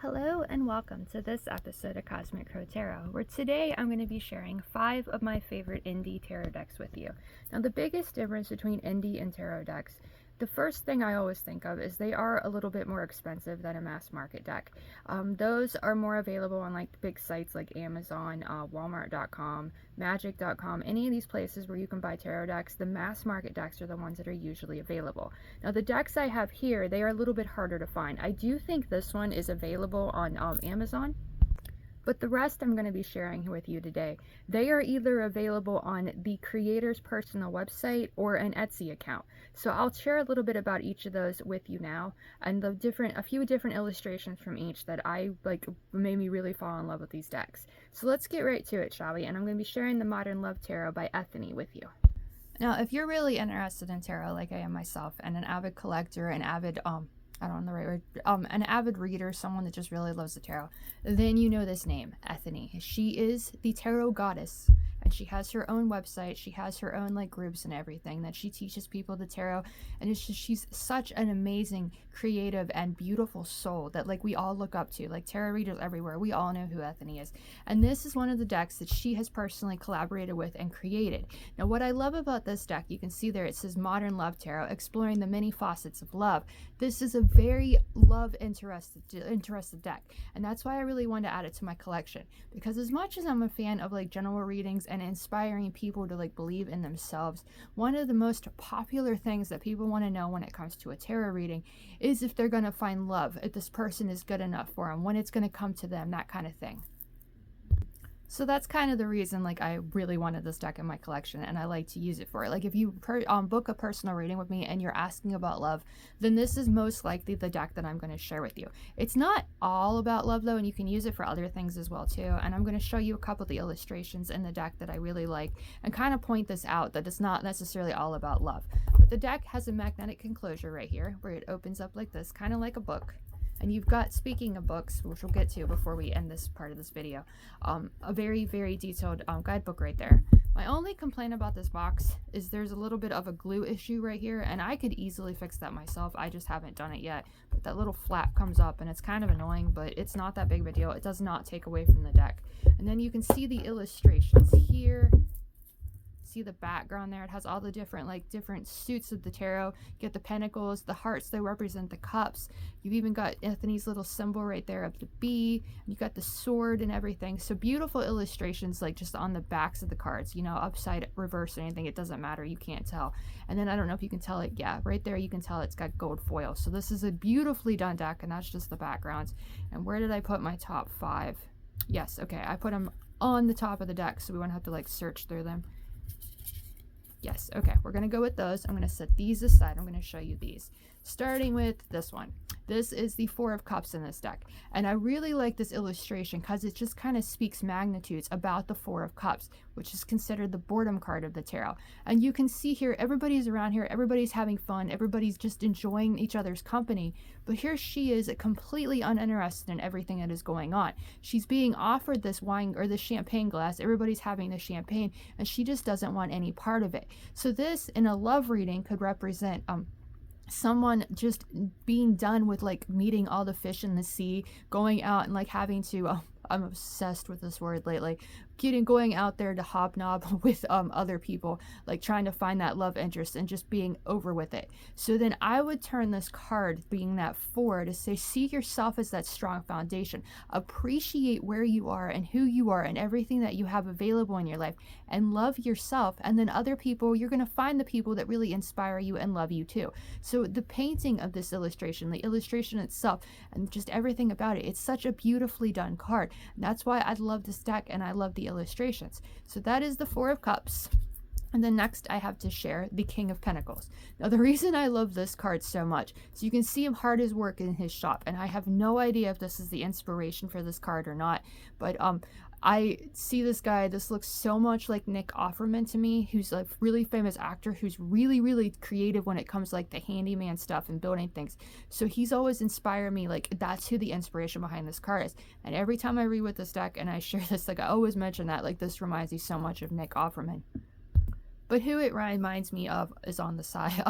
Hello and welcome to this episode of Cosmic Crow Tarot, where today I'm going to be sharing 5 of my favorite indie tarot decks with you. Now, the biggest difference between indie and tarot decks, the first thing I always think of is they are a little bit more expensive than a mass market deck. Those are more available on like big sites like Amazon, Walmart.com, Magic.com, any of these places where you can buy tarot decks. The mass market decks are the ones that are usually available. Now, the decks I have here, they are a little bit harder to find. I do think this one is available on Amazon, but the rest I'm going to be sharing with you today. They are either available on the creator's personal website or an Etsy account. So I'll share a little bit about each of those with you now, and a few different illustrations from each that I made me really fall in love with these decks. So let's get right to it, shall we? And I'm going to be sharing the Modern Love Tarot by Ethany with you. Now, if you're really interested in tarot, like I am myself, and an avid collector, an avid I don't know the right word, an avid reader, someone that just really loves the tarot, then you know this name, Ethany. She is the tarot goddess, and she has her own website. She has her own groups and everything that she teaches people the tarot, and it's just, she's such an amazing, creative, and beautiful soul that we all look up to. Like tarot readers everywhere, we all know who Ethany is, and this is one of the decks that she has personally collaborated with and created. Now, what I love about this deck, you can see there it says Modern Love Tarot, exploring the many facets of love. This is a very love interested deck, and that's why I really wanted to add it to my collection, because as much as I'm a fan of general readings and inspiring people to believe in themselves, one of the most popular things that people want to know when it comes to a tarot reading is if they're going to find love, if this person is good enough for them, when it's going to come to them, that kind of thing. So that's kind of the reason I really wanted this deck in my collection, and I like to use it for it. If you book a personal reading with me and you're asking about love, then this is most likely the deck that I'm going to share with you. It's not all about love though, and you can use it for other things as well too, and I'm going to show you a couple of the illustrations in the deck that I really like and kind of point this out, that it's not necessarily all about love. But the deck has a magnetic enclosure right here where it opens up like this, kind of like a book. And you've got, speaking of books, which we'll get to before we end this part of this video, a very, very detailed guidebook right there. My only complaint about this box is there's a little bit of a glue issue right here, and I could easily fix that myself. I just haven't done it yet. But that little flap comes up, and it's kind of annoying, but it's not that big of a deal. It does not take away from the deck. And then you can see the illustrations here. See the background there, it has all the different different suits of the tarot. You get the pentacles, the hearts, they represent the cups. You've even got Ethany's little symbol right there of the bee, and you got the sword and everything. So beautiful illustrations just on the backs of the cards, upside, reverse, or anything, it doesn't matter, you can't tell. And then I don't know if you can tell it, yeah, right there you can tell it's got gold foil. So this is a beautifully done deck, and that's just the backgrounds. And where did I put my top 5? Yes, okay, I put them on the top of the deck so we won't have to search through them. Yes, okay, we're going to go with those. I'm going to set these aside. I'm going to show you these. Starting with this one. This is the 4 of Cups in this deck. And I really like this illustration because it just kind of speaks magnitudes about the 4 of Cups, which is considered the boredom card of the tarot. And you can see here, everybody's around here, everybody's having fun, everybody's just enjoying each other's company. But here she is, completely uninterested in everything that is going on. She's being offered this wine or this champagne glass, everybody's having the champagne, and she just doesn't want any part of it. So this, in a love reading, could represent someone just being done with meeting all the fish in the sea, going out and having to I'm obsessed with this word lately, going out there to hobnob with other people, trying to find that love interest and just being over with it. So then I would turn this card, being that 4, to say, see yourself as that strong foundation, appreciate where you are and who you are and everything that you have available in your life, and love yourself. And then other people, you're going to find the people that really inspire you and love you too. So the painting of this illustration, the illustration itself, and just everything about it, it's such a beautifully done card. And that's why I love this deck, and I love the illustrations. So that is the 4 of Cups. And then next I have to share the King of Pentacles. Now the reason I love this card so much, so you can see him hard his work in his shop, and I have no idea if this is the inspiration for this card or not, but I see this guy, this looks so much like Nick Offerman to me, who's a really famous actor who's really, really creative when it comes to the handyman stuff and building things. So he's always inspired me, that's who the inspiration behind this card is. And every time I read with this deck and I share this, I always mention that, this reminds me so much of Nick Offerman. But who it reminds me of is on the side,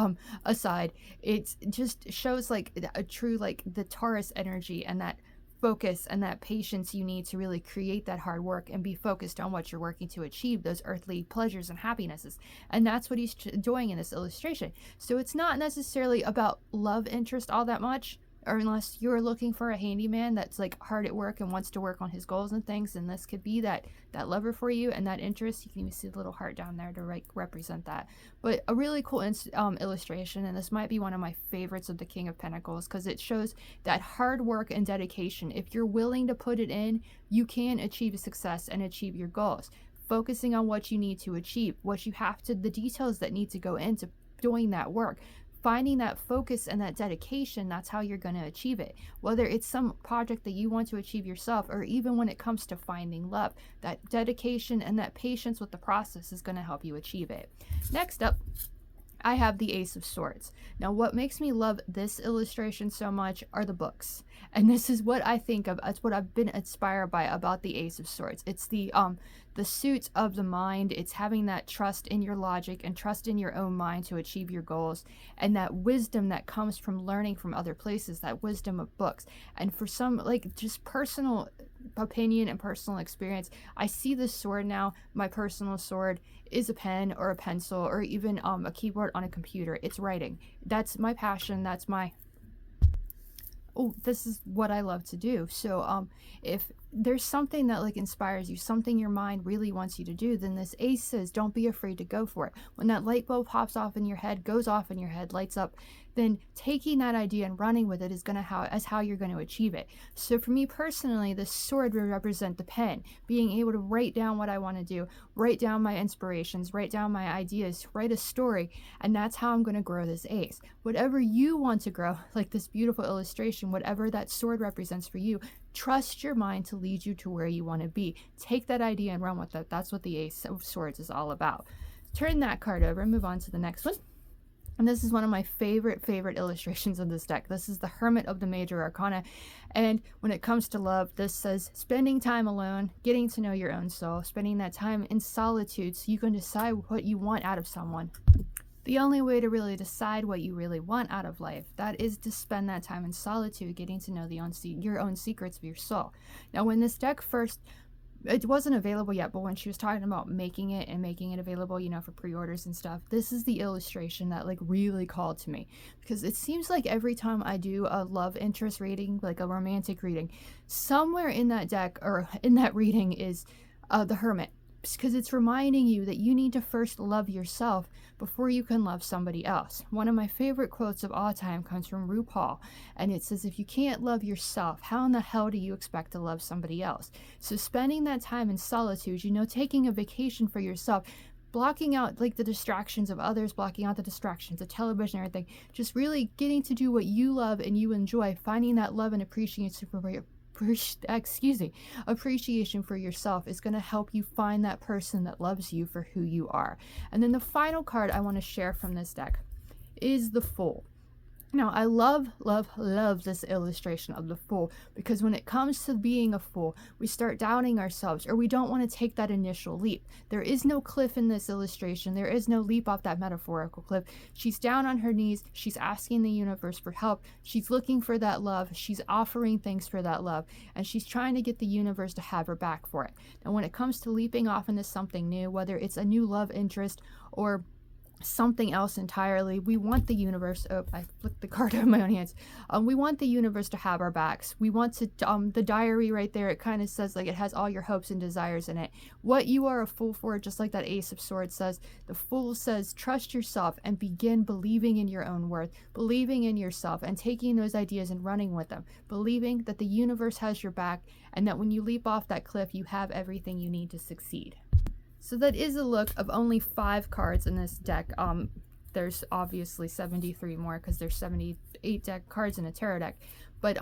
aside. It just shows a true the Taurus energy, and that focus and that patience you need to really create that hard work and be focused on what you're working to achieve, those earthly pleasures and happinesses. And that's what he's doing in this illustration. So it's not necessarily about love interest all that much, or unless you're looking for a handyman that's like hard at work and wants to work on his goals and things, and this could be that lover for you and that interest. You can even see the little heart down there to represent that. But a really cool illustration, and this might be one of my favorites of the King of Pentacles, because it shows that hard work and dedication, if you're willing to put it in, you can achieve success and achieve your goals. Focusing on what you need to achieve, what you have to, the details that need to go into doing that work. Finding that focus and that dedication, that's how you're going to achieve it. Whether it's some project that you want to achieve yourself, or even when it comes to finding love, that dedication and that patience with the process is going to help you achieve it. Next up, I have the Ace of Swords. Now, what makes me love this illustration so much are the books. And this is what I think of, it's what I've been inspired by about the Ace of Swords. It's the suit of the mind. It's having that trust in your logic and trust in your own mind to achieve your goals, and that wisdom that comes from learning from other places, that wisdom of books. And for some, like, just personal opinion and personal experience, I see this sword now, my personal sword, is a pen or a pencil or even a keyboard on a computer. It's writing. That's my passion. That's my, this is what I love to do. So if there's something that like inspires you, something your mind really wants you to do, then this ace says don't be afraid to go for it. When that light bulb pops off in your head, goes off in your head, lights up, then taking that idea and running with it is how you're going to achieve it. So for me personally, the sword would represent the pen, being able to write down what I want to do, write down my inspirations, write down my ideas, write a story, and that's how I'm going to grow this ace. Whatever you want to grow, like this beautiful illustration, whatever that sword represents for you, trust your mind to lead you to where you want to be. Take that idea and run with it. That's what the Ace of Swords is all about. Turn that card over and move on to the next one. And this is one of my favorite illustrations of this deck. This is the Hermit of the Major Arcana. And when it comes to love, this says spending time alone, getting to know your own soul, spending that time in solitude so you can decide what you want out of someone. The only way to really decide what you really want out of life, that is to spend that time in solitude, getting to know your own secrets of your soul. Now, when this deck first, it wasn't available yet, but when she was talking about making it available, you know, for pre-orders and stuff, this is the illustration that like really called to me, because it seems like every time I do a love interest reading, like a romantic reading, somewhere in that deck or in that reading is the Hermit. Because it's reminding you that you need to first love yourself before you can love somebody else. One of my favorite quotes of all time comes from RuPaul, and it says, if you can't love yourself, how in the hell do you expect to love somebody else? So spending that time in solitude, you know, taking a vacation for yourself, blocking out like the distractions of others, blocking out the distractions of television and everything, just really getting to do what you love and you enjoy, finding that love and appreciation for yourself is going to help you find that person that loves you for who you are. And then the final card I want to share from this deck is the Fool. Now, I love this illustration of the Fool, because when it comes to being a fool, we start doubting ourselves, or we don't want to take that initial leap. There is no cliff in this illustration. There is no leap off that metaphorical cliff. She's down on her knees. She's asking the universe for help. She's looking for that love. She's offering things for that love, and she's trying to get the universe to have her back for it. And when it comes to leaping off into something new, whether it's a new love interest or something else entirely, we want the universe, I flicked the card out of my own hands, we want the universe to have our backs. We want to, the diary right there, it kind of says like it has all your hopes and desires in it. What you are a fool for, just like that Ace of Swords says, the Fool says trust yourself and begin believing in your own worth, believing in yourself and taking those ideas and running with them, believing that the universe has your back and that when you leap off that cliff, you have everything you need to succeed. So that is a look of only 5 cards in this deck. There's obviously 73 more because there's 78 deck cards in a tarot deck. But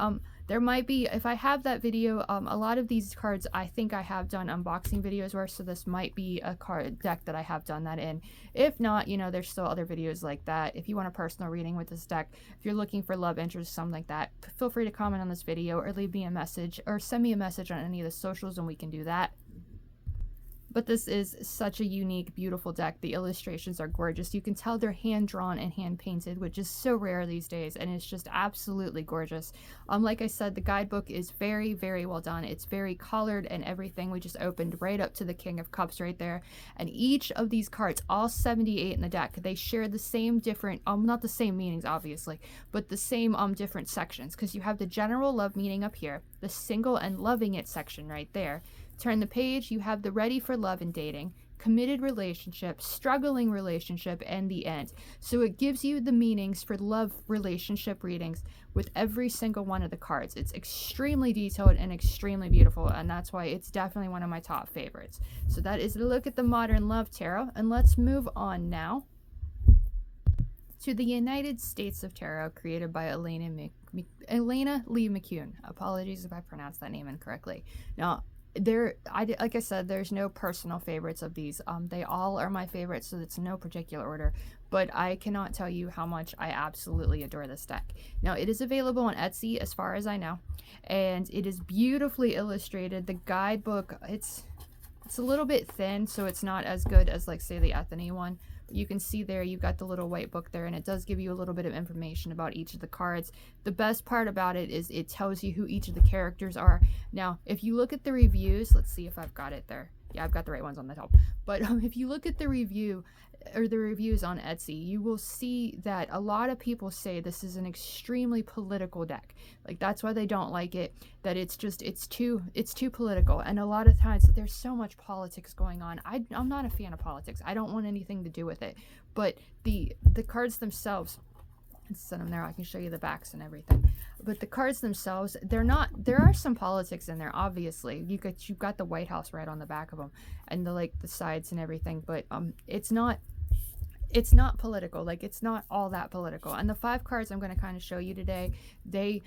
there might be, if I have that video, a lot of these cards I think I have done unboxing videos where, so this might be a card deck that I have done that in. If not, you know, there's still other videos like that. If you want a personal reading with this deck, if you're looking for love interest, something like that, feel free to comment on this video or leave me a message or send me a message on any of the socials and we can do that. But this is such a unique, beautiful deck. The illustrations are gorgeous. You can tell they're hand-drawn and hand-painted, which is so rare these days, and it's just absolutely gorgeous. Like I said, the guidebook is very, very well done. It's very colored and everything. We just opened right up to the King of Cups right there. And each of these cards, all 78 in the deck, they share the same different, not the same meanings, obviously, but the same different sections, because you have the general love meaning up here, the single and loving it section right there. Turn the page, you have the ready for love and dating, committed relationship, struggling relationship, and the end. So it gives you the meanings for love relationship readings with every single one of the cards. It's extremely detailed and extremely beautiful, and that's why it's definitely one of my top favorites. So that is a look at the Modern Love Tarot, and let's move on now to the United States of Tarot, created by Elena Lee McCune. Apologies if I pronounced that name incorrectly. Now, like I said, there's no personal favorites of these. They all are my favorites, so it's no particular order. But I cannot tell you how much I absolutely adore this deck. Now, it is available on Etsy, as far as I know, and it is beautifully illustrated. The guidebook, it's a little bit thin, so it's not as good as, like, say, the Ethony one. You can see there you've got the little white book there, and it does give you a little bit of information about each of the cards. The best part about it is it tells you who each of the characters are. Now, if you look at the reviews, let's see if I've got it there. Yeah, I've got the right ones on the top. But if you look at the review or the reviews on Etsy, you will see that a lot of people say this is an extremely political deck. Like, that's why they don't like it, that it's too political. And a lot of times there's so much politics going on. I'm not a fan of politics. I don't want anything to do with it. But the cards themselves, let's set them there. I can show you the backs and everything. But the cards themselves, there are some politics in there, obviously. You've got the White House right on the back of them, and the sides and everything. But it's not political. Like, it's not all that political. And the 5 cards I'm going to kind of show you today, they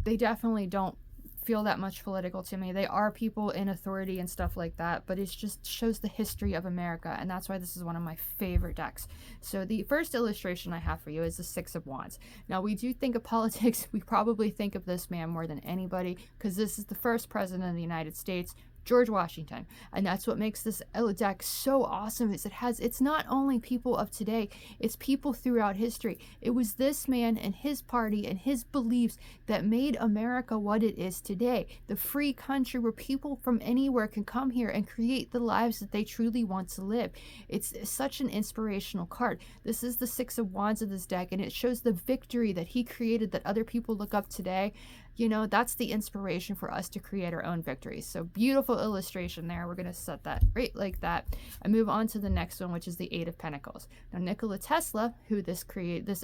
definitely don't feel that much political to me. They are people in authority and stuff like that, but it just shows the history of America, and that's why this is one of my favorite decks. So the first illustration I have for you is the 6 of Wands. Now, we do think of politics, we probably think of this man more than anybody, because this is the first president of the United States, George Washington. And that's what makes this deck so awesome, is it's not only people of today, it's people throughout history. It was this man and his party and his beliefs that made America what it is today. The free country where people from anywhere can come here and create the lives that they truly want to live. It's such an inspirational card. This is the 6 of Wands of this deck, and it shows the victory that he created that other people look up today. You know, that's the inspiration for us to create our own victories. So beautiful illustration there. We're going to set that right like that and move on to the next one, which is the 8 of Pentacles. Now, Nikola Tesla, who this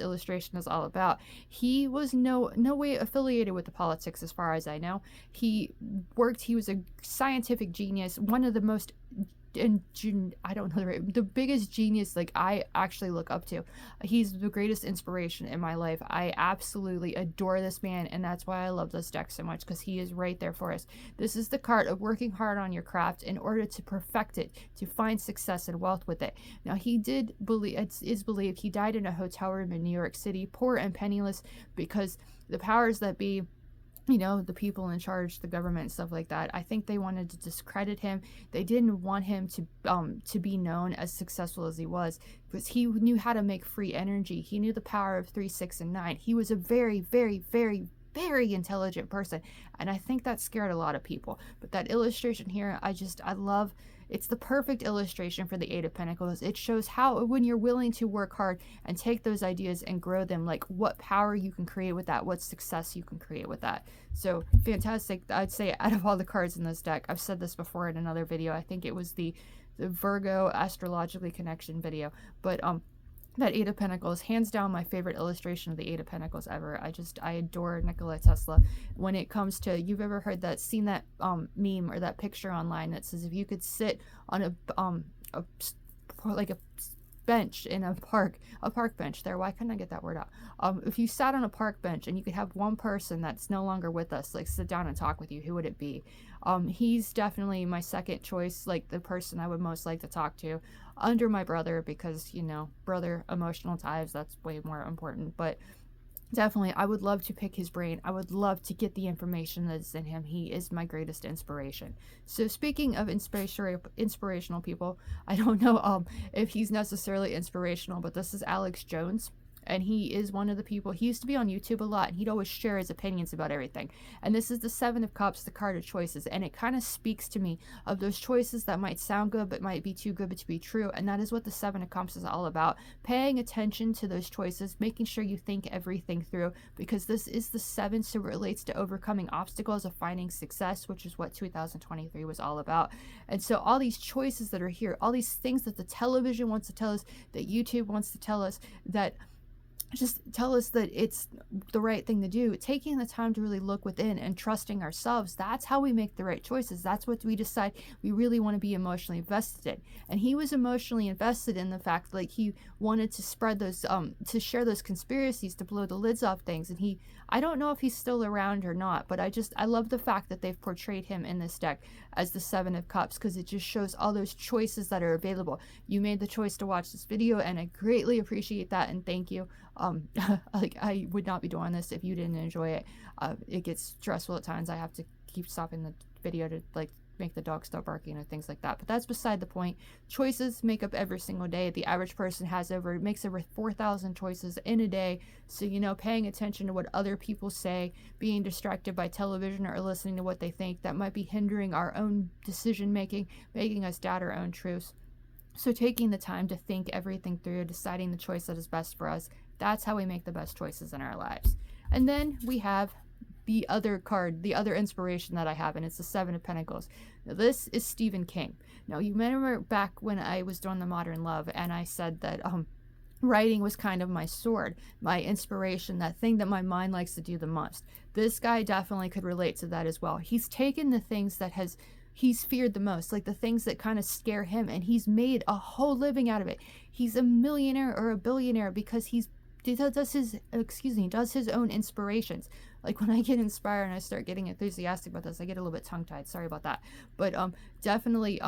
illustration is all about, he was no way affiliated with the politics as far as I know. He was a scientific genius, one of the most I don't know the biggest genius like I actually look up to. He's the greatest inspiration in my life. I absolutely adore this man, and that's why I love this deck so much, because he is right there for us. This is the card of working hard on your craft in order to perfect it, to find success and wealth with it. Now, it's believed he died in a hotel room in New York City, poor and penniless, because the powers that be, you know, the people in charge, the government and stuff like that, I think they wanted to discredit him. They didn't want him to be known as successful as he was, because he knew how to make free energy. He knew the power of 3, 6, and 9. He was a very, very, very, very intelligent person, and I think that scared a lot of people. But that illustration here, I love. It's the perfect illustration for the 8 of Pentacles. It shows how, when you're willing to work hard and take those ideas and grow them, like what power you can create with that, what success you can create with that. So fantastic. I'd say out of all the cards in this deck, I've said this before in another video, I think it was the Virgo astrologically connection video, but that 8 of Pentacles, hands down my favorite illustration of the 8 of Pentacles ever. I adore Nikola Tesla. When it comes to, you've ever seen that meme or that picture online that says if you could sit on a bench in a park bench there. Why couldn't I get that word out? If you sat on a park bench and you could have one person that's no longer with us, like, sit down and talk with you, who would it be? He's definitely my second choice, like the person I would most like to talk to, under my brother, because, you know, brother emotional ties, that's way more important. But definitely, I would love to pick his brain. I would love to get the information that's in him. He is my greatest inspiration. So speaking of inspirational people, I don't know if he's necessarily inspirational, but this is Alex Jones. And he is one of the people, he used to be on YouTube a lot, and he'd always share his opinions about everything. And this is the Seven of Cups, the card of choices. And it kind of speaks to me of those choices that might sound good, but might be too good to be true. And that is what the Seven of Cups is all about. Paying attention to those choices, making sure you think everything through, because this is the seven, so it relates to overcoming obstacles of finding success, which is what 2023 was all about. And so all these choices that are here, all these things that the television wants to tell us, that YouTube wants to tell us, that just tell us that it's the right thing to do, taking the time to really look within and trusting ourselves, that's how we make the right choices. That's what we decide we really want to be emotionally invested in. And he was emotionally invested in the fact, like, he wanted to spread those to share those conspiracies, to blow the lids off things. And I don't know if he's still around or not, but I love the fact that they've portrayed him in this deck as the Seven of Cups, because it just shows all those choices that are available. You made the choice to watch this video, and I greatly appreciate that, and thank you. Like, I would not be doing this if you didn't enjoy it. It gets stressful at times. I have to keep stopping the video to, like, make the dog stop barking and things like that. But that's beside the point. Choices make up every single day. The average person makes over 4,000 choices in a day. So, paying attention to what other people say, being distracted by television or listening to what they think, that might be hindering our own decision making, making us doubt our own truths. So taking the time to think everything through, deciding the choice that is best for us, that's how we make the best choices in our lives. And then we have the other card, the other inspiration that I have, and it's the Seven of Pentacles. Now, this is Stephen King. Now, you remember back when I was doing the Modern Love, and I said that writing was kind of my sword, my inspiration, that thing that my mind likes to do the most. This guy definitely could relate to that as well. He's taken the things that he's feared the most, like the things that kind of scare him, and he's made a whole living out of it. He's a millionaire or a billionaire because he does his own inspirations. Like, when I get inspired and I start getting enthusiastic about this, I get a little bit tongue-tied. Sorry about that. But definitely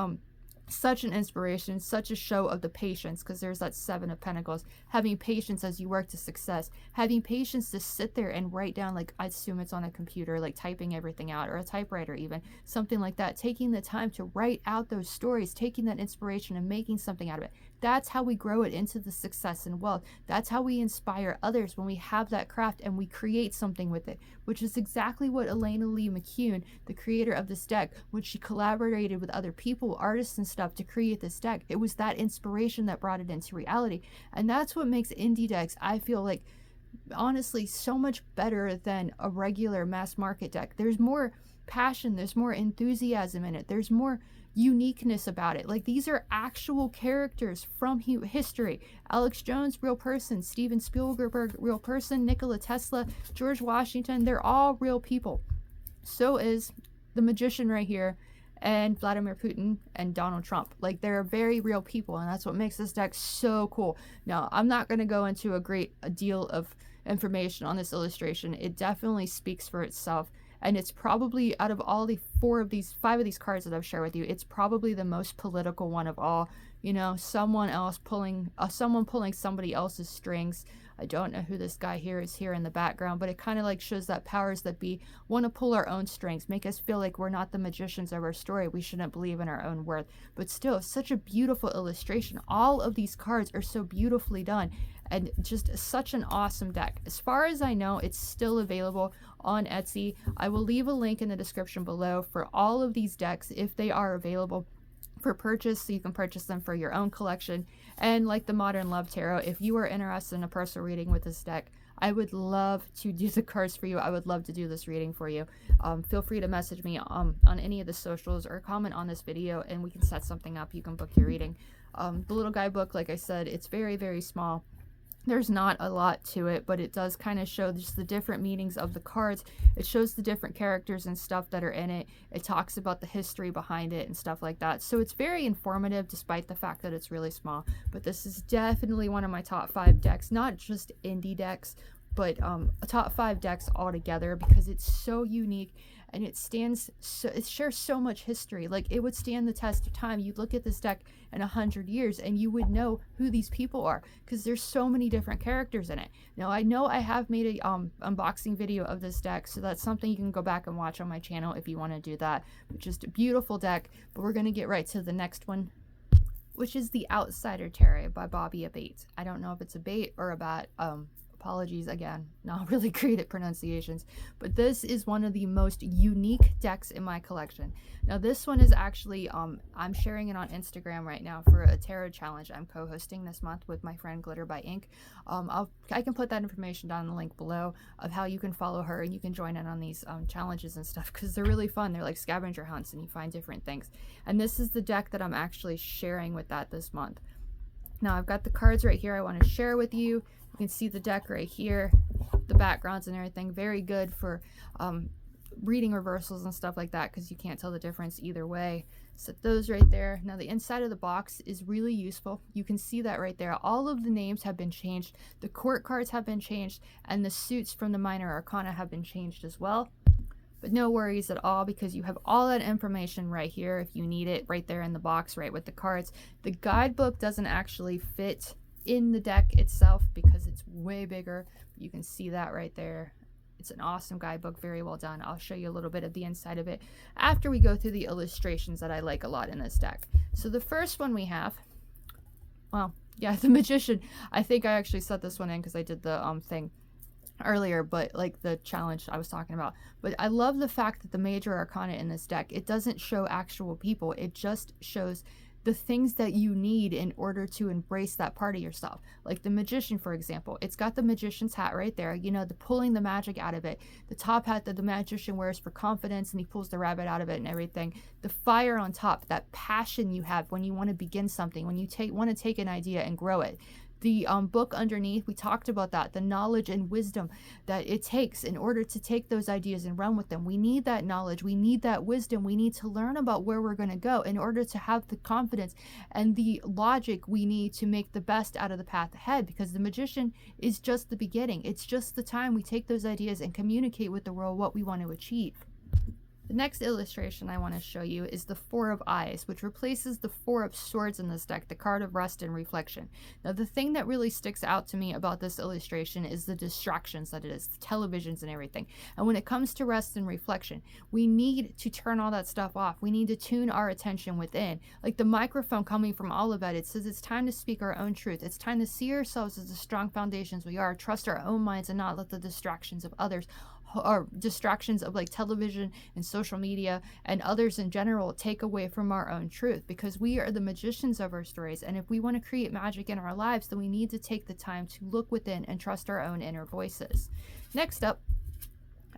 such an inspiration, such a show of the patience, because there's that Seven of Pentacles, having patience as you work to success, having patience to sit there and write down, like, I assume it's on a computer, like typing everything out, or a typewriter even, something like that, taking the time to write out those stories, taking that inspiration and making something out of it. That's how we grow it into the success and wealth. That's how we inspire others, when we have that craft and we create something with it, which is exactly what Elena Lee McCune, the creator of this deck, when she collaborated with other people, artists and stuff, to create this deck, it was that inspiration that brought it into reality. And that's what makes indie decks, I feel like, honestly, so much better than a regular mass market deck. There's more passion, there's more enthusiasm in it, there's more uniqueness about it. Like, these are actual characters from history. Alex Jones, real person. Steven Spielberg, real person. Nikola Tesla, George Washington, they're all real people. So is the magician right here, and Vladimir Putin and Donald Trump. Like, they're very real people, and that's what makes this deck so cool. Now, I'm not going to go into a deal of information on this illustration. It definitely speaks for itself. And it's probably, out of all the five of these cards that I've shared with you, it's probably the most political one of all. Someone pulling somebody else's strings. I don't know who this guy here is here in the background, but it kind of like shows that powers that be want to pull our own strings, make us feel like we're not the magicians of our story. We shouldn't believe in our own worth. But still, such a beautiful illustration. All of these cards are so beautifully done, and just such an awesome deck. As far as I know, it's still available on Etsy. I will leave a link in the description below for all of these decks if they are available for purchase, so you can purchase them for your own collection. And like the Modern Love Tarot, if you are interested in a personal reading with this deck, I would love to do the cards for you. I would love to do this reading for you. Feel free to message me on any of the socials, or comment on this video, and we can set something up. You can book your reading. The little guidebook, like I said, it's very, very small. There's not a lot to it, but it does kind of show just the different meanings of the cards. It shows the different characters and stuff that are in it. It talks about the history behind it and stuff like that. So it's very informative, despite the fact that it's really small. But this is definitely one of my top 5 decks, not just indie decks, but top 5 decks altogether, because it's so unique and it shares so much history. Like, it would stand the test of time. You'd look at this deck in 100 years and you would know who these people are, because there's so many different characters in it. Now, I know I have made a unboxing video of this deck, so that's something you can go back and watch on my channel if you want to do that. It's just a beautiful deck. But we're going to get right to the next one, which is the Outsider Tarot by Bobby Abate. I don't know if it's a bait or a bat. Apologies again, not really great at pronunciations, but this is one of the most unique decks in my collection. Now, this one is actually, I'm sharing it on Instagram right now for a tarot challenge I'm co-hosting this month with my friend Glitter by Ink. I can put that information down in the link below of how you can follow her and you can join in on these challenges and stuff, because they're really fun. They're like scavenger hunts and you find different things. And this is the deck that I'm actually sharing with that this month. Now, I've got the cards right here I want to share with you. You can see the deck right here, the backgrounds and everything. Very good for reading reversals and stuff like that, because you can't tell the difference either way. Set those right there. Now, the inside of the box is really useful. You can see that right there. All of the names have been changed. The court cards have been changed, and the suits from the minor arcana have been changed as well. But no worries at all, because you have all that information right here if you need it, right there in the box, right with the cards. The guidebook doesn't actually fit in the deck itself because it's way bigger. You can see that right there. It's an awesome guidebook, very well done. I'll show you a little bit of the inside of it after we go through the illustrations that I like a lot in this deck. So the first one we have, well, yeah, the Magician. I think I actually set this one in because I did the thing earlier, but like the challenge I was talking about. But I love the fact that the major arcana in this deck, it doesn't show actual people. It just shows the things that you need in order to embrace that part of yourself. Like the Magician, for example, it's got the Magician's hat right there, you know, the pulling the magic out of it, the top hat that the Magician wears for confidence and he pulls the rabbit out of it and everything, the fire on top, that passion you have when you want to begin something, when you want to take an idea and grow it. The book underneath, we talked about that, the knowledge and wisdom that it takes in order to take those ideas and run with them. We need that knowledge, we need that wisdom, we need to learn about where we're going to go in order to have the confidence and the logic we need to make the best out of the path ahead, because the Magician is just the beginning. It's just the time we take those ideas and communicate with the world what we want to achieve. The next illustration I want to show you is the Four of Eyes, which replaces the Four of Swords in this deck, the card of rest and reflection. Now, the thing that really sticks out to me about this illustration is the distractions that it is, the televisions and everything. And when it comes to rest and reflection, we need to turn all that stuff off. We need to tune our attention within. Like the microphone coming from Olivet, it says it's time to speak our own truth. It's time to see ourselves as the strong foundations we are, trust our own minds, and not let the distractions of others, or distractions of like television and social media and others in general, take away from our own truth, because we are the magicians of our stories. And if we want to create magic in our lives, then we need to take the time to look within and trust our own inner voices. Next up,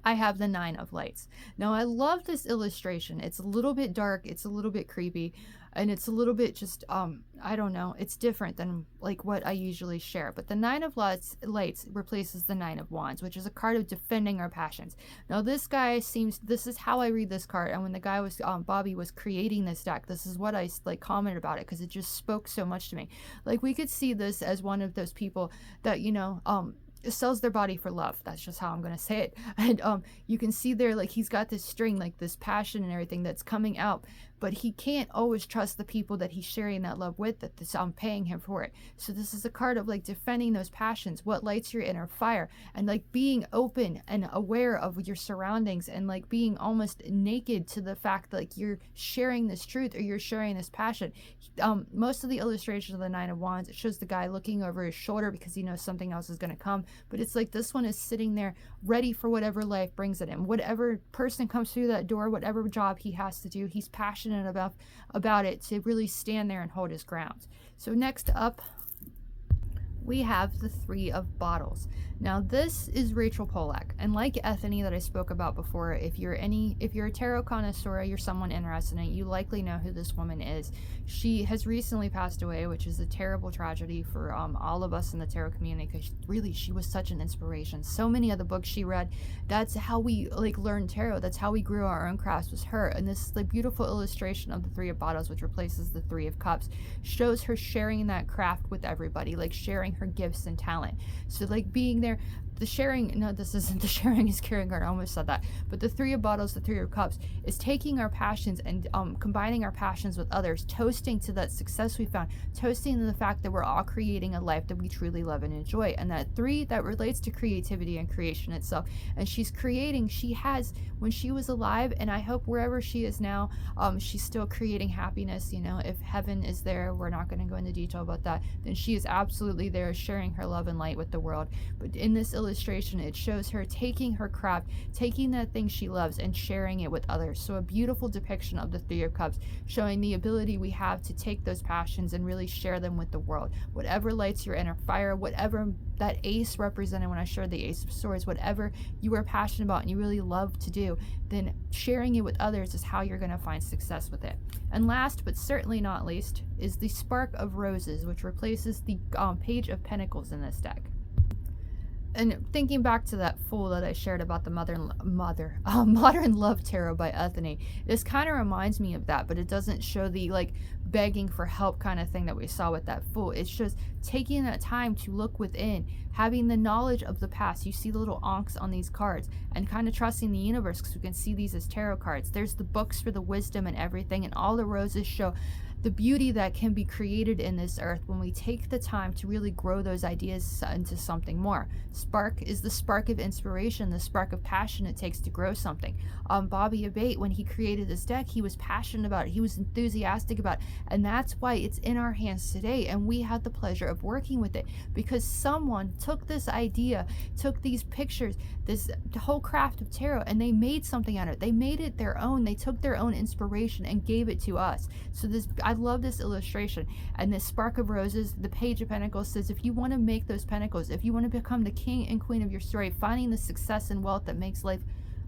I have the Nine of Lights. Now, I love this illustration. It's a little bit dark, it's a little bit creepy, and it's a little bit just, I don't know, it's different than like what I usually share. But the Nine of Lights replaces the Nine of Wands, which is a card of defending our passions. Now, this is how I read this card. And when the guy was, Bobby was creating this deck, this is what I like commented about it, because it just spoke so much to me. Like, we could see this as one of those people that, you know, sells their body for love. That's just how I'm gonna say it. And you can see there, like, he's got this string, like this passion and everything that's coming out, but he can't always trust the people that he's sharing that love with, that this paying him for it. So this is a card of like defending those passions, what lights your inner fire, and like being open and aware of your surroundings, and like being almost naked to the fact that like you're sharing this truth or you're sharing this passion. Most of the illustrations of the Nine of Wands, it shows the guy looking over his shoulder because he knows something else is going to come, but it's like this one is sitting there ready for whatever life brings at him, whatever person comes through that door, whatever job he has to do, he's passionate about it to really stand there and hold his ground. So next up, we have the Three of Bottles. Now, this is Rachel Pollack, and like Ethany that I spoke about before, if you're a tarot connoisseur, you're someone interested in it, you likely know who this woman is. She has recently passed away, which is a terrible tragedy for all of us in the tarot community, because really she was such an inspiration. So many of the books she read, that's how we like learned tarot, that's how we grew our own crafts, was her. And this like beautiful illustration of the Three of Bottles, which replaces the Three of Cups, shows her sharing that craft with everybody, like sharing her gifts and talent. So like being there, the sharing, no, this isn't the sharing is caring card, I almost said that, but the Three of Bottles, the Three of Cups, is taking our passions and combining our passions with others, toasting to that success we found, toasting to the fact that we're all creating a life that we truly love and enjoy. And that three, that relates to creativity and creation itself. And she's creating, she has, when she was alive, and I hope wherever she is now, she's still creating happiness. You know, if heaven is there, we're not going to go into detail about that, then she is absolutely there sharing her love and light with the world. But in this illustration, it shows her taking her craft, taking that thing she loves and sharing it with others. So a beautiful depiction of the Three of Cups, showing the ability we have to take those passions and really share them with the world. Whatever lights your inner fire, whatever that ace represented when I shared the Ace of Swords, whatever you are passionate about and you really love to do, then sharing it with others is how you're going to find success with it. And last but certainly not least is the Spark of Roses, which replaces the Page of Pentacles in this deck. And thinking back to that Fool that I shared about the Modern Love Tarot by Ethany, this kind of reminds me of that, but it doesn't show the like begging for help kind of thing that we saw with that Fool. It's just taking that time to look within, having the knowledge of the past. You see the little ankhs on these cards, and kind of trusting the universe, because we can see these as tarot cards. There's the books for the wisdom and everything, and all the roses show the beauty that can be created in this earth when we take the time to really grow those ideas into something more. Spark is the spark of inspiration, the spark of passion it takes to grow something. Bobby Abate, when he created this deck, he was passionate about it, he was enthusiastic about it, and that's why it's in our hands today, and we had the pleasure of working with it, because someone took this idea, took these pictures, this whole craft of tarot, and they made something out of it. They made it their own. They took their own inspiration and gave it to us. So this, I love this illustration. And this Spark of Roses, the Page of Pentacles, says if you want to make those pentacles, if you want to become the king and queen of your story, finding the success and wealth that makes life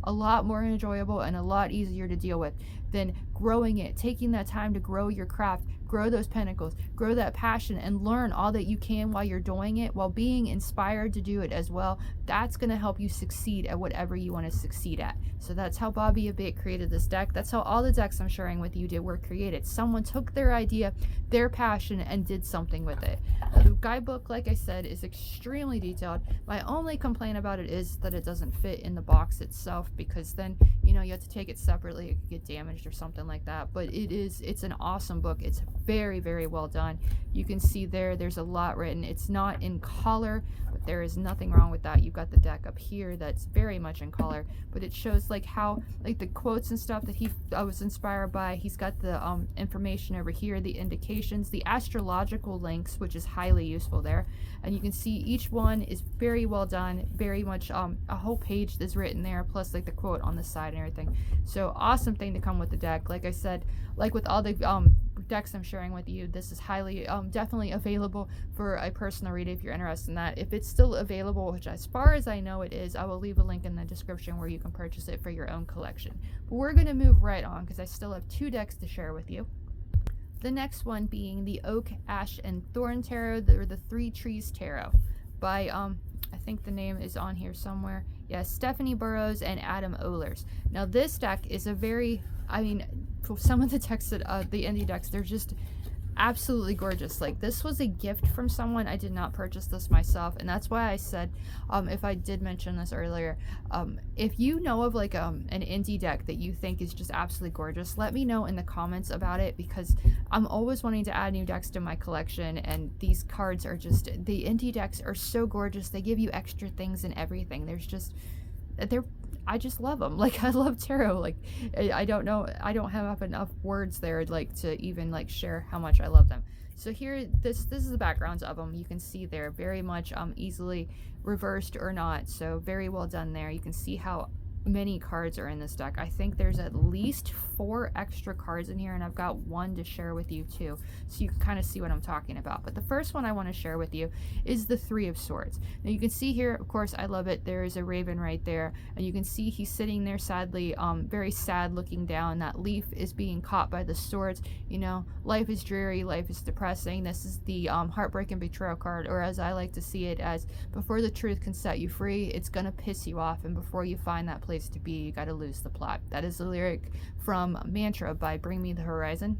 a lot more enjoyable and a lot easier to deal with, then growing it, taking that time to grow your craft, grow those pentacles, grow that passion, and learn all that you can while you're doing it, while being inspired to do it as well. That's going to help you succeed at whatever you want to succeed at. So that's how Bobby Abate created this deck. That's how all the decks I'm sharing with you were created. Someone took their idea, their passion, and did something with it. The guidebook, like I said, is extremely detailed. My only complaint about it is that it doesn't fit in the box itself, because then, you know, you have to take it separately. It could get damaged or something like that. But it's an awesome book. It's very, very well done. You can see there's a lot written. It's not in color, but there is nothing wrong with that. You've got the deck up here that's very much in color, but it shows like how, like the quotes and stuff that he was inspired by. He's got the information over here, the indications, the astrological links, which is highly useful there. And you can see each one is very well done, very much a whole page is written there, plus like the quote on the side and everything. So awesome thing to come with the deck. Like I said, like with all the decks I'm sharing with you, this is highly definitely available for a personal read if you're interested in that. If it's still available, which as far as I know it is, I will leave a link in the description where you can purchase it for your own collection. But we're going to move right on, because I still have 2 decks to share with you. The next one being the Oak, Ash, and Thorn Tarot, or the Three Trees Tarot by I think the name is on here somewhere. Yeah, Stephanie Burrows and Adam Ohlers. Now this deck is a very, I mean, for some of the decks that the indie decks, they're just absolutely gorgeous. Like, this was a gift from someone. I did not purchase this myself, and that's why I said, if I did mention this earlier, if you know of like an indie deck that you think is just absolutely gorgeous, let me know in the comments about it, because I'm always wanting to add new decks to my collection, and these cards are just, the indie decks are so gorgeous. They give you extra things and everything. I just love them. Like, I love tarot. Like, I don't know, I don't have enough words there, like, to even like share how much I love them. So here, this is the backgrounds of them. You can see they're very much easily reversed or not. So very well done there. You can see how many cards are in this deck. I think there's at least 4 extra cards in here, and I've got 1 to share with you too, so you can kind of see what I'm talking about. But the first one I want to share with you is the Three of Swords. Now you can see here, of course, I love it, there is a raven right there, and you can see he's sitting there sadly, very sad, looking down. That leaf is being caught by the swords. You know, life is dreary, life is depressing. This is the heartbreak and betrayal card, or as I like to see it as, before the truth can set you free, it's gonna piss you off, and before you find that place to be, you got to lose the plot. That is the lyric from Mantra by Bring Me the Horizon.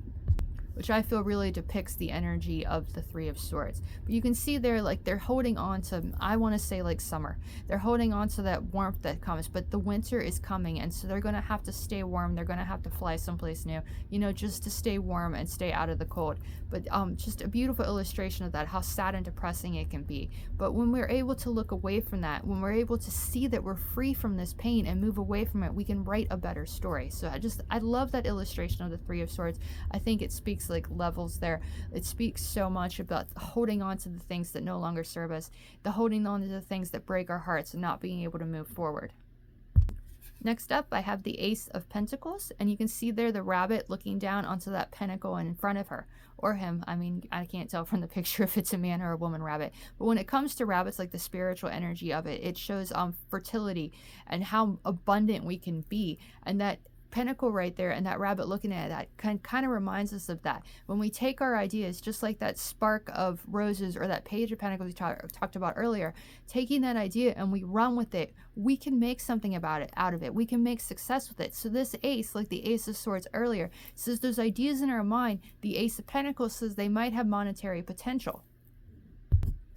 which I feel really depicts the energy of the Three of Swords. But you can see there, like, they're holding on to, I want to say, like summer. They're holding on to that warmth that comes, but the winter is coming, and so they're going to have to stay warm. They're going to have to fly someplace new, you know, just to stay warm and stay out of the cold. But just a beautiful illustration of that, how sad and depressing it can be. But when we're able to look away from that, when we're able to see that we're free from this pain and move away from it, we can write a better story. So I love that illustration of the Three of Swords. I think it speaks like levels there. It speaks so much about holding on to the things that no longer serve us, the holding on to the things that break our hearts, and not being able to move forward. Next up, I have the Ace of Pentacles, and you can see there the rabbit looking down onto that pentacle in front of her, or him. I mean, I can't tell from the picture if it's a man or a woman rabbit. But when it comes to rabbits, like the spiritual energy of it, it shows fertility and how abundant we can be, and that pentacle right there and that rabbit looking at that kind of reminds us of that. When we take our ideas, just like that spark of roses or that page of pentacles we talked about earlier, taking that idea and we run with it, we can make something out of it. We can make success with it. So this ace, like the Ace of Swords earlier, says those ideas in our mind. The Ace of Pentacles says they might have monetary potential.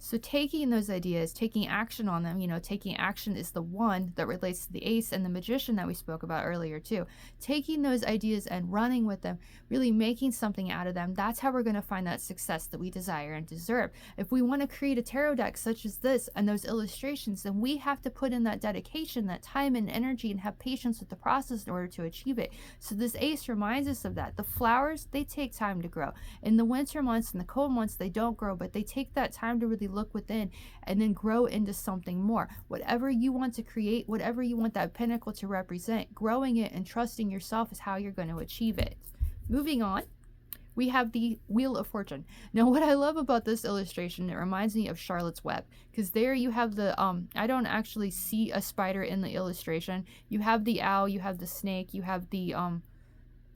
So taking those ideas, taking action on them, you know, taking action is the one that relates to the Ace and the Magician that we spoke about earlier too. Taking those ideas and running with them, really making something out of them, that's how we're going to find that success that we desire and deserve. If we want to create a tarot deck such as this and those illustrations, then we have to put in that dedication, that time and energy, and have patience with the process in order to achieve it. So this Ace reminds us of that. The flowers, they take time to grow. In the winter months and the cold months, they don't grow, but they take that time to really look within and then grow into something more. Whatever you want to create, whatever you want that pinnacle to represent, growing it and trusting yourself is how you're going to achieve it. Moving on, we have the Wheel of Fortune. Now, what I love about this illustration, it reminds me of Charlotte's Web, because there you have the, I don't actually see a spider in the illustration. You have the owl, you have the snake, you have the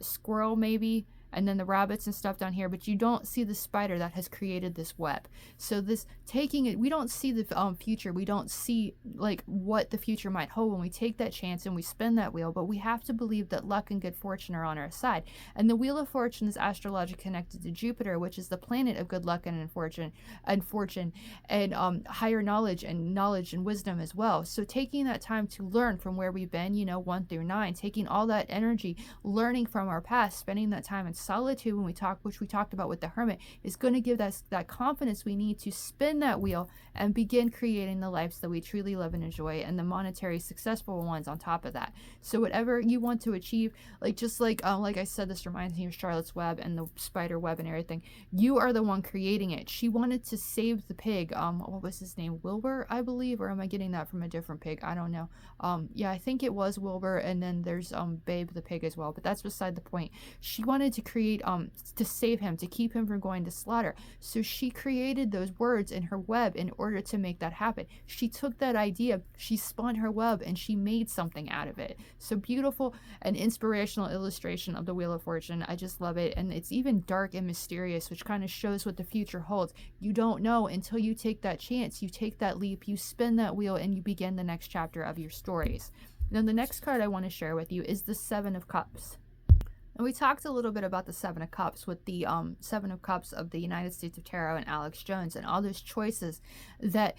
squirrel maybe, and then the rabbits and stuff down here, but you don't see the spider that has created this web. So this taking it, we don't see the future. We don't see like what the future might hold when we take that chance and we spin that wheel, but we have to believe that luck and good fortune are on our side. And the Wheel of Fortune is astrologically connected to Jupiter, which is the planet of good luck and fortune and higher knowledge and wisdom as well. So taking that time to learn from where we've been, you know, 1 through 9, taking all that energy, learning from our past, spending that time in solitude which we talked about with the Hermit, is going to give us that confidence we need to spin that wheel and begin creating the lives that we truly love and enjoy, and the monetary successful ones on top of that. So whatever you want to achieve, like I said, this reminds me of Charlotte's Web and the spider web and everything. You are the one creating it. She wanted to save the pig. What was his name? Wilbur, I believe, or am I getting that from a different pig? I don't know. Yeah, I think it was Wilbur, and then there's Babe the pig as well, but that's beside the point. She wanted to create to save him, to keep him from going to slaughter. So she created those words in her web in order to make that happen. She took that idea, she spun her web, and she made something out of it. So beautiful and inspirational illustration of the Wheel of Fortune. I just love it. And it's even dark and mysterious, which kind of shows what the future holds. You don't know until you take that chance, you take that leap, you spin that wheel, and you begin the next chapter of your stories. Now the next card I want to share with you is the Seven of Cups. And we talked a little bit about the Seven of Cups with the Seven of Cups of the United States of Tarot and Alex Jones, and all those choices that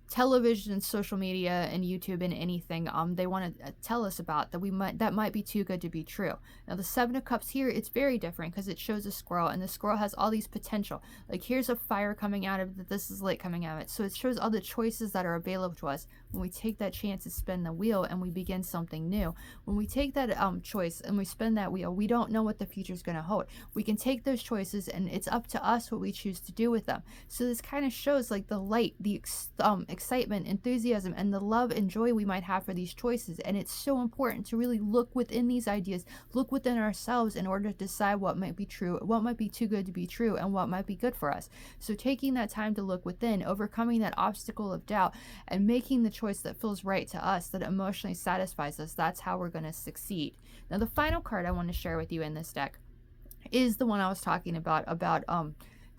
television and social media and YouTube and anything they want to tell us about that might be too good to be true. Now the Seven of Cups here, it's very different because it shows a squirrel, and the squirrel has all these potential. Like here's a fire coming out of it, this is light coming out of it. So it shows all the choices that are available to us when we take that chance to spin the wheel and we begin something new. When we take that choice and we spin that wheel, we don't know what the future is going to hold. We can take those choices and it's up to us what we choose to do with them. So this kind of shows like the light, the excitement, enthusiasm, and the love and joy we might have for these choices. And it's so important to really look within these ideas, look within ourselves in order to decide what might be true, what might be too good to be true, and what might be good for us. So taking that time to look within, overcoming that obstacle of doubt, and making the choice that feels right to us, that emotionally satisfies us, that's how we're going to succeed. Now the final card I want to share with you in this deck is the one I was talking about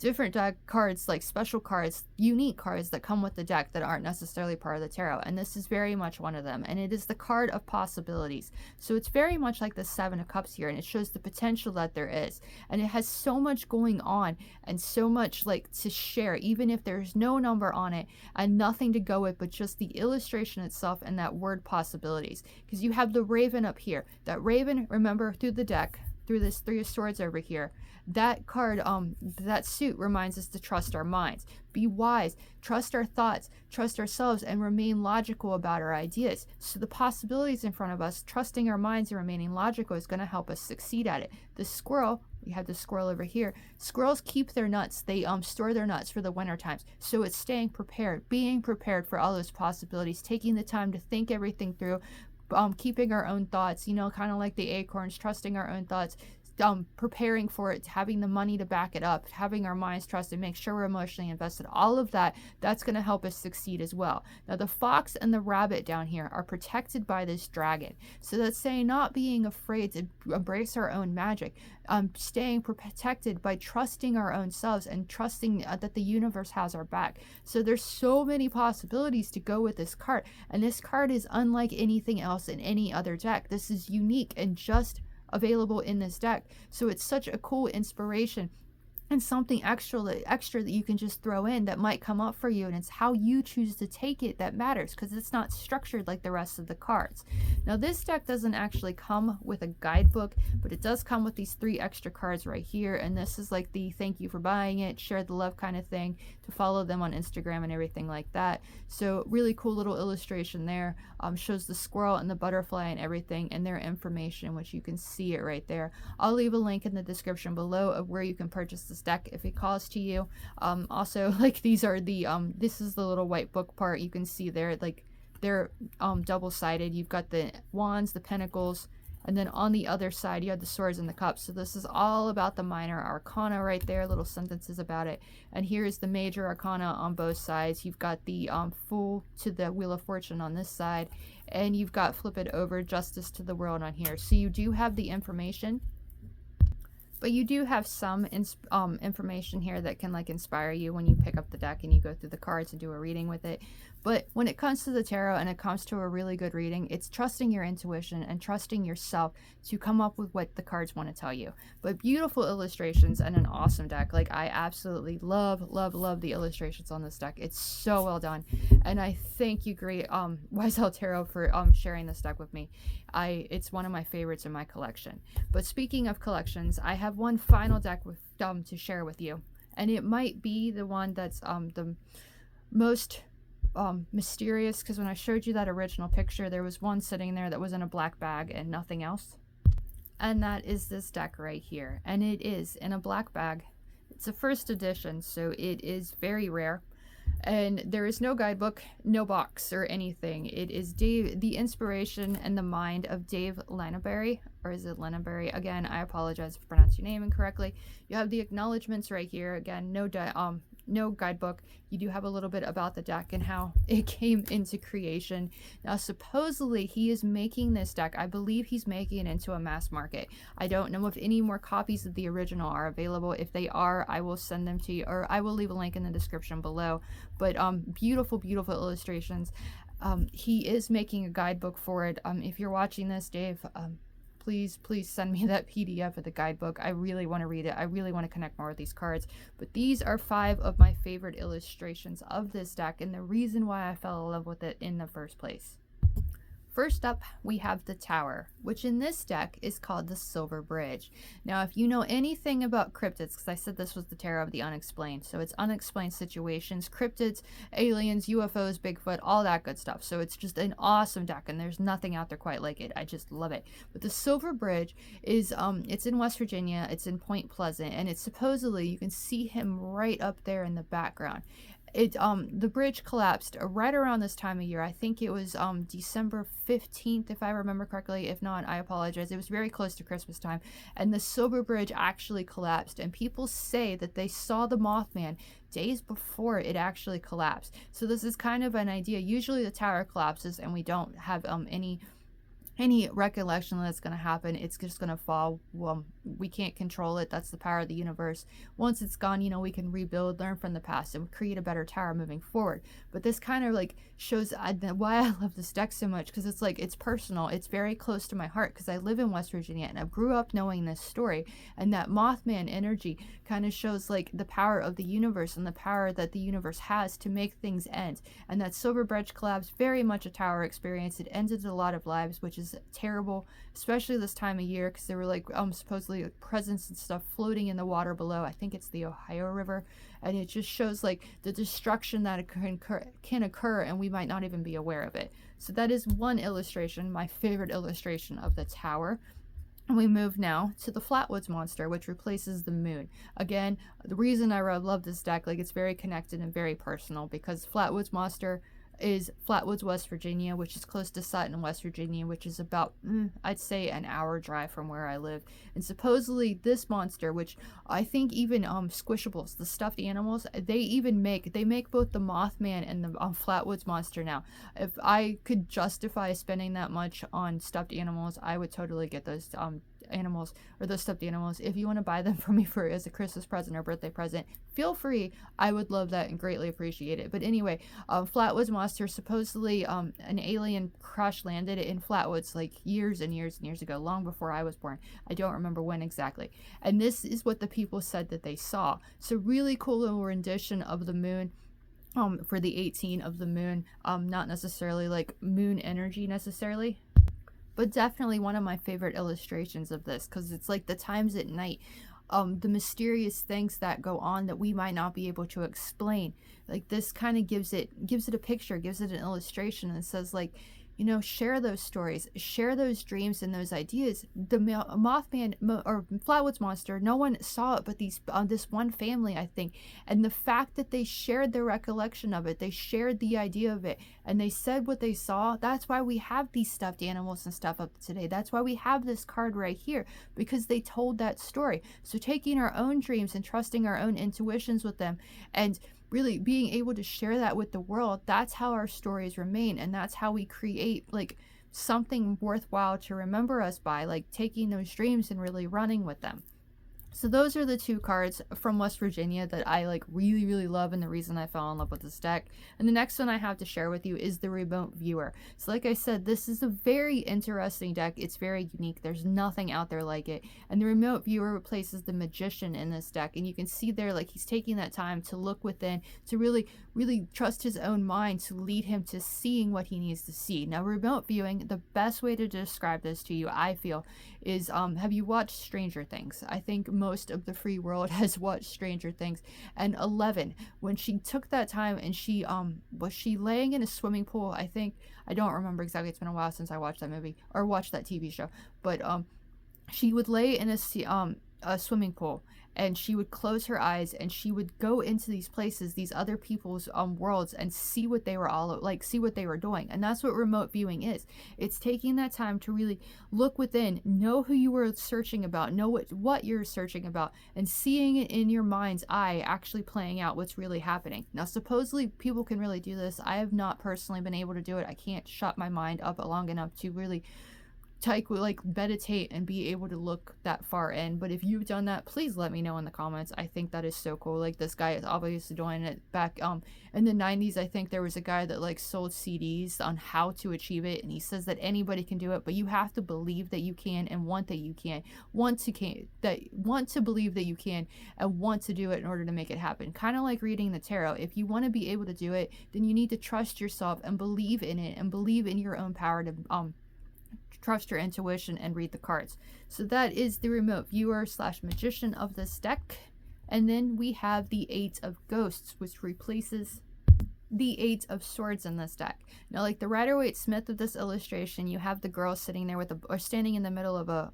different deck cards, like special cards, unique cards that come with the deck that aren't necessarily part of the tarot, and this is very much one of them, and it is the card of possibilities. So it's very much like the Seven of Cups here, and it shows the potential that there is, and it has so much going on and so much like to share, even if there's no number on it and nothing to go with but just the illustration itself and that word possibilities. Because you have the raven up here. That raven, remember, through the deck, through this Three of Swords over here, that card, that suit reminds us to trust our minds, be wise, trust our thoughts, trust ourselves, and remain logical about our ideas. So the possibilities in front of us, trusting our minds and remaining logical, is going to help us succeed at it. The squirrel, we have the squirrel over here. Squirrels keep their nuts. They store their nuts for the winter times. So it's staying prepared, being prepared for all those possibilities, taking the time to think everything through, keeping our own thoughts, you know, kind of like the acorns, trusting our own thoughts, preparing for it, having the money to back it up, having our minds trusted, make sure we're emotionally invested, all of that, that's going to help us succeed as well. Now the fox and the rabbit down here are protected by this dragon. So that's saying not being afraid to embrace our own magic, staying protected by trusting our own selves and trusting that the universe has our back. So there's so many possibilities to go with this card, and this card is unlike anything else in any other deck. This is unique and just available in this deck. So it's such a cool inspiration and something extra that you can just throw in that might come up for you, and it's how you choose to take it that matters, because it's not structured like the rest of the cards. Now this deck doesn't actually come with a guidebook, but it does come with these 3 extra cards right here, and this is like the thank you for buying it, share the love kind of thing, to follow them on Instagram and everything like that. So really cool little illustration there, shows the squirrel and the butterfly and everything and their information, which you can see it right there. I'll leave a link in the description below of where you can purchase this deck if it calls to you. Also, like, these are the this is the little white book part. You can see there, like, they're double-sided. You've got the wands, the pentacles, and then on the other side you have the swords and the cups. So this is all about the minor arcana right there, little sentences about it. And here's the major arcana on both sides. You've got the Fool to the Wheel of Fortune on this side, and you've got flip it over, Justice to the World on here. So you do have the information, but you do have some information here that can, like, inspire you when you pick up the deck and you go through the cards and do a reading with it. But when it comes to the tarot and it comes to a really good reading, it's trusting your intuition and trusting yourself to come up with what the cards want to tell you. But beautiful illustrations and an awesome deck. Like, I absolutely love the illustrations on this deck. It's so well done. And I thank you, great Wiesel Tarot, for sharing this deck with me. It's one of my favorites in my collection. But speaking of collections, I have one final deck with to share with you. And it might be the one that's the most mysterious, because when I showed you that original picture, there was one sitting there that was in a black bag and nothing else. And that is this deck right here, and it is in a black bag. It's a first edition, so it is very rare, and there is no guidebook, no box or anything. It is the inspiration and the mind of Dave Lanaberry, or is it Lanaberry? Again, I apologize if I pronounced your name incorrectly. You have the acknowledgments right here. Again, no guidebook. You do have a little bit about the deck and how it came into creation. Now, supposedly he is making this deck, I believe he's making it into a mass market. I don't know if any more copies of the original are available. If they are, I will send them to you, or I will leave a link in the description below. But beautiful illustrations. He is making a guidebook for it. If you're watching this, Dave, please send me that PDF of the guidebook. I really want to read it. I really want to connect more with these cards. But these are 5 of my favorite illustrations of this deck, and the reason why I fell in love with it in the first place. First up, we have the Tower, which in this deck is called the Silver Bridge. Now, if you know anything about cryptids, because I said this was the Tarot of the Unexplained, so it's unexplained situations, cryptids, aliens, UFOs, Bigfoot, all that good stuff. So it's just an awesome deck, and there's nothing out there quite like it. I just love it. But the Silver Bridge is, it's in West Virginia, it's in Point Pleasant, and it's supposedly, you can see him right up there in the background. The bridge collapsed right around this time of year. I think it was December 15th, if I remember correctly. If not, I apologize. It was very close to Christmas time, and the Silver Bridge actually collapsed, and people say that they saw the Mothman days before it actually collapsed. So this is kind of an idea. Usually the tower collapses and we don't have any recollection that's going to happen, it's just going to fall. We can't control it. That's the power of the universe. Once it's gone, we can rebuild, learn from the past, and create a better tower moving forward. But this kind of like shows why I love this deck so much, because it's like, it's personal. It's very close to my heart because I live in West Virginia and I grew up knowing this story. And that Mothman energy kind of shows like the power of the universe and the power that the universe has to make things end. And that Silver Bridge collapse, very much a tower experience. It ended a lot of lives, which is terrible, especially this time of year, because there were like supposedly presents and stuff floating in the water below. I think it's the Ohio River, and it just shows like the destruction that can occur, and we might not even be aware of it. So that is one illustration, my favorite illustration of the tower. And we move now to the Flatwoods Monster, which replaces the moon. Again, the reason I love this deck, like, it's very connected and very personal, because Flatwoods Monster is Flatwoods, West Virginia, which is close to Sutton, West Virginia, which is about, I'd say, an hour drive from where I live. And supposedly this monster, which I think even Squishables, the stuffed animals, they make both the Mothman and the Flatwoods Monster now. If I could justify spending that much on stuffed animals, I would totally get those animals, or those stuffed animals. If you want to buy them for me as a Christmas present or birthday present, feel free. I would love that and greatly appreciate it. But anyway, Flatwoods Monster, supposedly an alien crash landed in Flatwoods like years and years and years ago, long before I was born. I don't remember when exactly. And this is what the people said that they saw. So really cool little rendition of the moon. For the 18 of the moon, not necessarily like moon energy necessarily, but definitely one of my favorite illustrations of this, because it's like the times at night, the mysterious things that go on that we might not be able to explain. Like, this kind of gives it a picture, gives it an illustration, and says like, share those stories, share those dreams and those ideas. The Mothman or Flatwoods Monster, no one saw it but this one family, I think. And the fact that they shared their recollection of it, they shared the idea of it, and they said what they saw. That's why we have these stuffed animals and stuff up today. That's why we have this card right here, because they told that story. So taking our own dreams and trusting our own intuitions with them, and really being able to share that with the world, that's how our stories remain, and that's how we create like something worthwhile to remember us by, like taking those dreams and really running with them. So those are the two cards from West Virginia that I like really, really love, and the reason I fell in love with this deck. And the next one I have to share with you is the Remote Viewer. So like I said, this is a very interesting deck. It's very unique. There's nothing out there like it. And the Remote Viewer replaces the Magician in this deck. And you can see there, like, he's taking that time to look within, to really, really trust his own mind to lead him to seeing what he needs to see. Now, remote viewing, the best way to describe this to you, I feel, is have you watched Stranger Things? I think most of the free world has watched Stranger Things. And 11, when she took that time and she was she laying in a swimming pool, I think, I don't remember exactly, it's been a while since I watched that movie or watched that TV show, but she would lay in a swimming pool, and she would close her eyes, and she would go into these places, these other people's worlds, and see what they were see what they were doing. And that's what remote viewing is. It's taking that time to really look within, know who you were searching about, know what you're searching about, and seeing it in your mind's eye, actually playing out what's really happening. Now, supposedly people can really do this. I have not personally been able to do it. I can't shut my mind up long enough to really meditate and be able to look that far in. But if you've done that, please let me know in the comments. I think that is so cool. Like, this guy is obviously doing it back in the 90s. I think there was a guy that like sold CDs on how to achieve it, and he says that anybody can do it, but you have to believe that you can, and want to believe that you can, and want to do it in order to make it happen. Kind of like reading the tarot. If you want to be able to do it, then you need to trust yourself and believe in it, and believe in your own power to trust your intuition and read the cards. So that is the Remote Viewer / Magician of this deck. And then we have the Eight of Ghosts, which replaces the Eight of Swords in this deck. Now, like the Rider-Waite-Smith of this illustration, you have the girl sitting there standing in the middle of a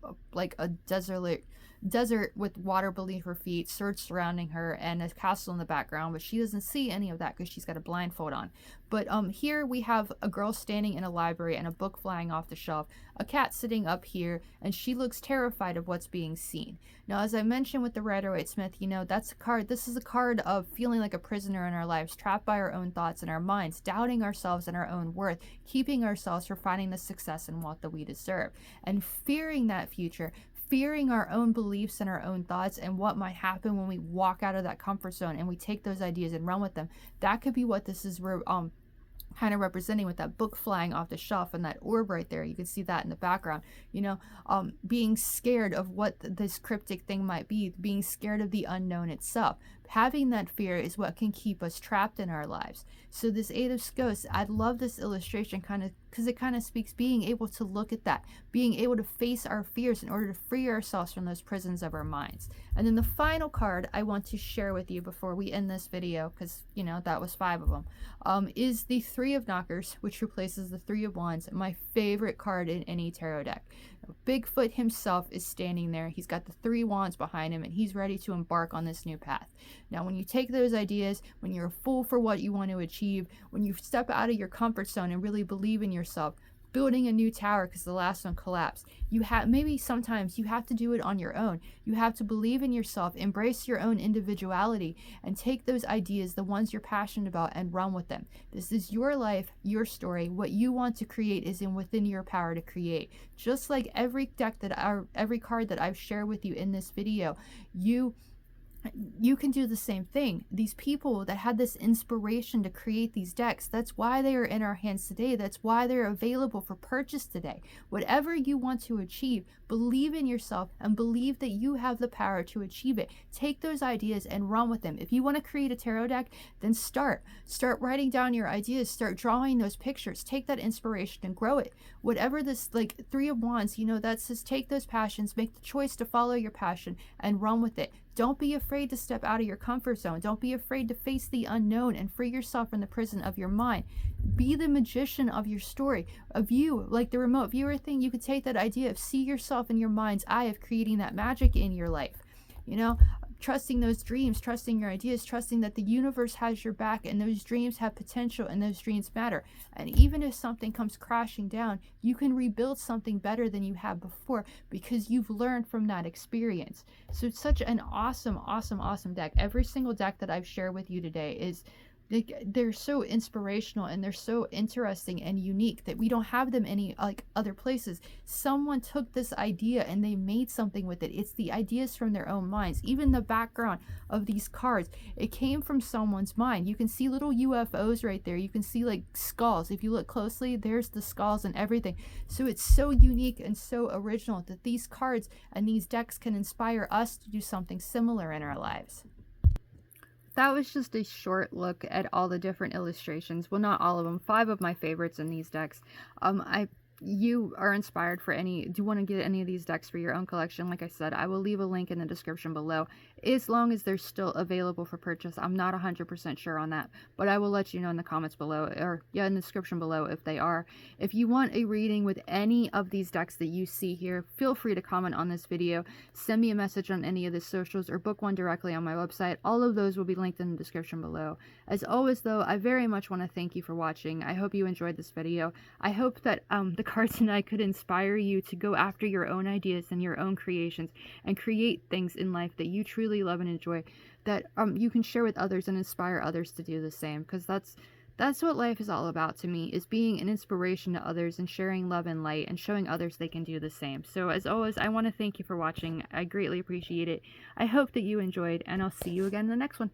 desolate desert with water beneath her feet, swords surrounding her, and a castle in the background, but she doesn't see any of that because she's got a blindfold on. But here we have a girl standing in a library and a book flying off the shelf, a cat sitting up here, and she looks terrified of what's being seen. Now, as I mentioned with the Rider-Waite-Smith, you know, that's a card. This is a card of feeling like a prisoner in our lives, trapped by our own thoughts and our minds, doubting ourselves and our own worth, keeping ourselves from finding the success and wealth that we deserve, and fearing that future, fearing our own beliefs and our own thoughts and what might happen when we walk out of that comfort zone and we take those ideas and run with them. That could be what this is kind of representing with that book flying off the shelf and that orb right there. You can see that in the background, you know, being scared of what this cryptic thing might be, being scared of the unknown itself. Having that fear is what can keep us trapped in our lives. So this Eight of Scots, I love this illustration kind of because it kind of speaks being able to look at that, being able to face our fears in order to free ourselves from those prisons of our minds. And then the final card I want to share with you before we end this video, because, you know, that was 5 of them, is the Three of Knockers, which replaces the Three of Wands, my favorite card in any tarot deck. Bigfoot himself is standing there. He's got the 3 wands behind him, and he's ready to embark on this new path. Now, when you take those ideas, when you're a fool for what you want to achieve, when you step out of your comfort zone and really believe in yourself, building a new tower because the last one collapsed, you have, maybe sometimes you have to do it on your own. You have to believe in yourself, embrace your own individuality, and take those ideas, the ones you're passionate about, and run with them. This is your life, your story. What you want to create is within your power to create. Just like every card that I've shared with you in this video, you can do the same thing. These people that had this inspiration to create these decks, that's why they are in our hands today. That's why they're available for purchase today. Whatever you want to achieve, believe in yourself and believe that you have the power to achieve it. Take those ideas and run with them. If you want to create a tarot deck, then start writing down your ideas, start drawing those pictures, take that inspiration and grow it. Whatever this, like Three of Wands, you know, that says take those passions, make the choice to follow your passion and run with it. Don't be afraid to step out of your comfort zone. Don't be afraid to face the unknown and free yourself from the prison of your mind. Be the magician of your story. Of you, like the remote viewer thing, you could take that idea of see yourself in your mind's eye of creating that magic in your life. You know, trusting those dreams, trusting your ideas, trusting that the universe has your back and those dreams have potential and those dreams matter. And even if something comes crashing down, you can rebuild something better than you had before because you've learned from that experience. So it's such an awesome, awesome, awesome deck. Every single deck that I've shared with you today is they're so inspirational and they're so interesting and unique that we don't have them any like other places. Someone took this idea and they made something with it. It's the ideas from their own minds. Even the background of these cards, it came from someone's mind. You can see little UFOs right there. You can see like skulls. If you look closely, there's the skulls and everything. So it's so unique and so original that these cards and these decks can inspire us to do something similar in our lives. That was just a short look at all the different illustrations. Well, not all of them. 5 of my favorites in these decks. You are inspired for any, do you want to get any of these decks for your own collection? Like I said, I will leave a link in the description below, as long as they're still available for purchase. I'm not 100% sure on that, but I will let you know in the comments below, or yeah, in the description below if they are. If you want a reading with any of these decks that you see here, feel free to comment on this video, send me a message on any of the socials, or book one directly on my website. All of those will be linked in the description below. As always though, I very much want to thank you for watching. I hope you enjoyed this video. I hope that the cards tonight could inspire you to go after your own ideas and your own creations and create things in life that you truly love and enjoy, that you can share with others and inspire others to do the same, because that's what life is all about to me, is being an inspiration to others and sharing love and light and showing others they can do the same. So as always, I want to thank you for watching. I greatly appreciate it. I hope that you enjoyed, and I'll see you again in the next one.